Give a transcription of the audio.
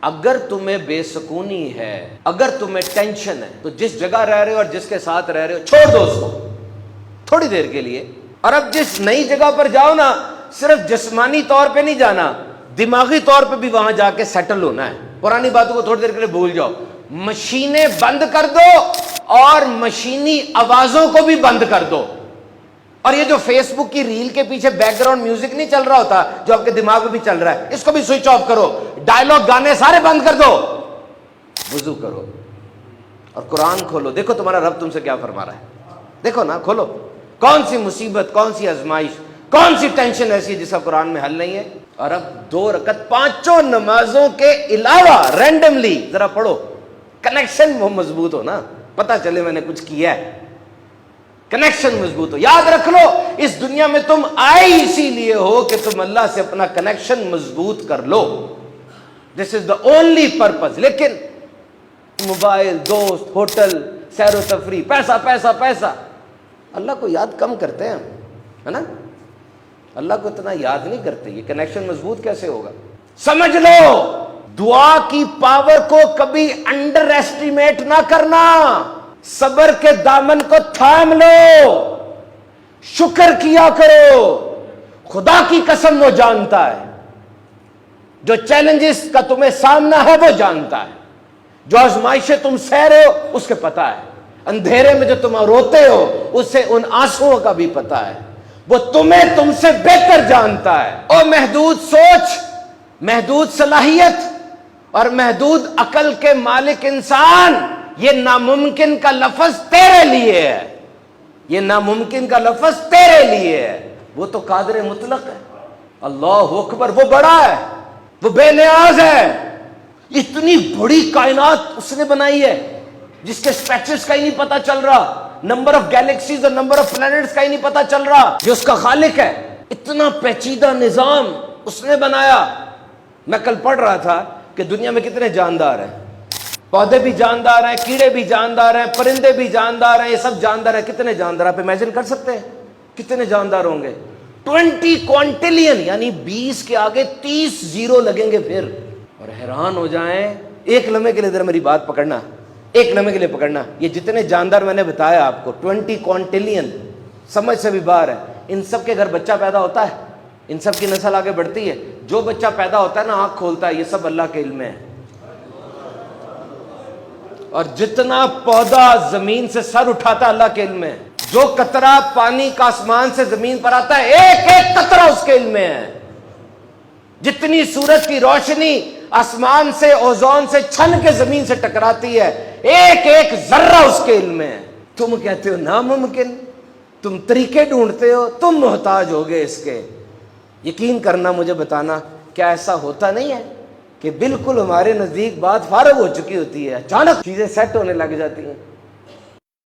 اگر تمہیں بے سکونی ہے، اگر تمہیں ٹینشن ہے، تو جس جگہ رہ رہے ہو اور جس کے ساتھ رہ رہے ہو چھوڑ دو اس کو تھوڑی دیر کے لیے. اور اب جس نئی جگہ پر جاؤ نا، صرف جسمانی طور پہ نہیں جانا، دماغی طور پہ بھی وہاں جا کے سیٹل ہونا ہے. پرانی باتوں کو تھوڑی دیر کے لیے بھول جاؤ، مشینیں بند کر دو اور مشینی آوازوں کو بھی بند کر دو. اور یہ جو فیس بک کی ریل کے پیچھے بیک گراؤنڈ میوزک نہیں چل رہا ہوتا جو آپ کے دماغ میں بھی چل رہا ہے، اس کو بھی سوئچ آف کرو. ڈائلاگ گانے سارے بند کر دو، وضو کرو اور قرآن کھولو. دیکھو تمہارا رب تم سے کیا فرما رہا ہے. دیکھو نا، کھولو. کون سی مصیبت، کون سی آزمائش، کون سی ٹینشن ایسی ہے جس کا قرآن میں حل نہیں ہے. اور اب 2 رکعت پانچوں نمازوں کے علاوہ رینڈملی ذرا پڑھو. کنیکشن وہ مضبوط ہو نا، پتہ چلے میں نے کچھ کیا ہے، کنیکشن مضبوط ہو. یاد رکھ لو، اس دنیا میں تم آئے اسی لیے ہو کہ تم اللہ سے اپنا کنیکشن مضبوط کر لو. دس از دا اونلی پرپز. لیکن موبائل، دوست، ہوٹل، سیر و تفریح، پیسہ پیسہ پیسہ، اللہ کو یاد کم کرتے ہیں ہم، ہے نا. اللہ کو اتنا یاد نہیں کرتے. یہ کنیکشن مضبوط کیسے ہوگا؟ سمجھ لو، دعا کی پاور کو کبھی انڈر ایسٹیمیٹ نہ کرنا. صبر کے دامن کو تھام لو، شکر کیا کرو. خدا کی قسم وہ جانتا ہے، جو چیلنجز کا تمہیں سامنا ہے وہ جانتا ہے، جو آزمائشیں تم سہ رہے ہو اس کے پتہ ہے، اندھیرے میں جو تم روتے ہو اسے ان آنسوؤں کا بھی پتہ ہے. وہ تمہیں تم سے بہتر جانتا ہے. اور محدود سوچ، محدود صلاحیت اور محدود عقل کے مالک انسان، یہ ناممکن کا لفظ تیرے لیے ہے، یہ ناممکن کا لفظ تیرے لیے ہے. وہ تو قادر مطلق ہے. اللہ اکبر، وہ بڑا ہے، وہ بے نیاز ہے. اتنی بڑی کائنات اس نے بنائی ہے جس کے اسپیسز کا ہی نہیں پتا چل رہا، نمبر آف گیلیکسیز اور نمبر آف پلانٹس کا ہی نہیں پتا چل رہا. جو اس کا خالق ہے، اتنا پیچیدہ نظام اس نے بنایا. میں کل پڑھ رہا تھا کہ دنیا میں کتنے جاندار ہیں، پودے بھی جاندار ہیں، کیڑے بھی جاندار ہیں، پرندے بھی جاندار ہیں، یہ سب جاندار ہیں. کتنے جاندار آپ امیجن کر سکتے ہیں کتنے جاندار ہوں گے؟ 20 کوانٹیلین، یعنی 20 کے آگے 30 زیرو لگیں گے پھر. اور حیران ہو جائیں. ایک لمحے کے لیے ذرا میری بات پکڑنا، ایک لمحے کے لیے پکڑنا. یہ جتنے جاندار میں نے بتایا آپ کو، 20 کوانٹیلین، سمجھ سے بھی باہر ہے. ان سب کے گھر بچہ پیدا ہوتا ہے، ان سب کی نسل آگے بڑھتی ہے. جو بچہ پیدا ہوتا ہے نا، آنکھ کھولتا ہے، یہ سب اللہ کے علم میں ہے. اور جتنا پودا زمین سے سر اٹھاتا ہے اللہ کے علم میں ہے. جو قطرہ پانی کا آسمان سے زمین پر آتا ہے، ایک ایک قطرہ اس کے علم میں ہے. جتنی سورج کی روشنی آسمان سے، اوزون سے چھن کے زمین سے ٹکراتی ہے، ایک ایک ذرہ اس کے علم میں ہے. تم کہتے ہو ناممکن، تم طریقے ڈھونڈتے ہو، تم محتاج ہوگے اس کے. یقین کرنا، مجھے بتانا، کیا ایسا ہوتا نہیں ہے کہ بالکل ہمارے نزدیک بات فارغ ہو چکی ہوتی ہے، اچانک چیزیں سیٹ ہونے لگ جاتی ہیں؟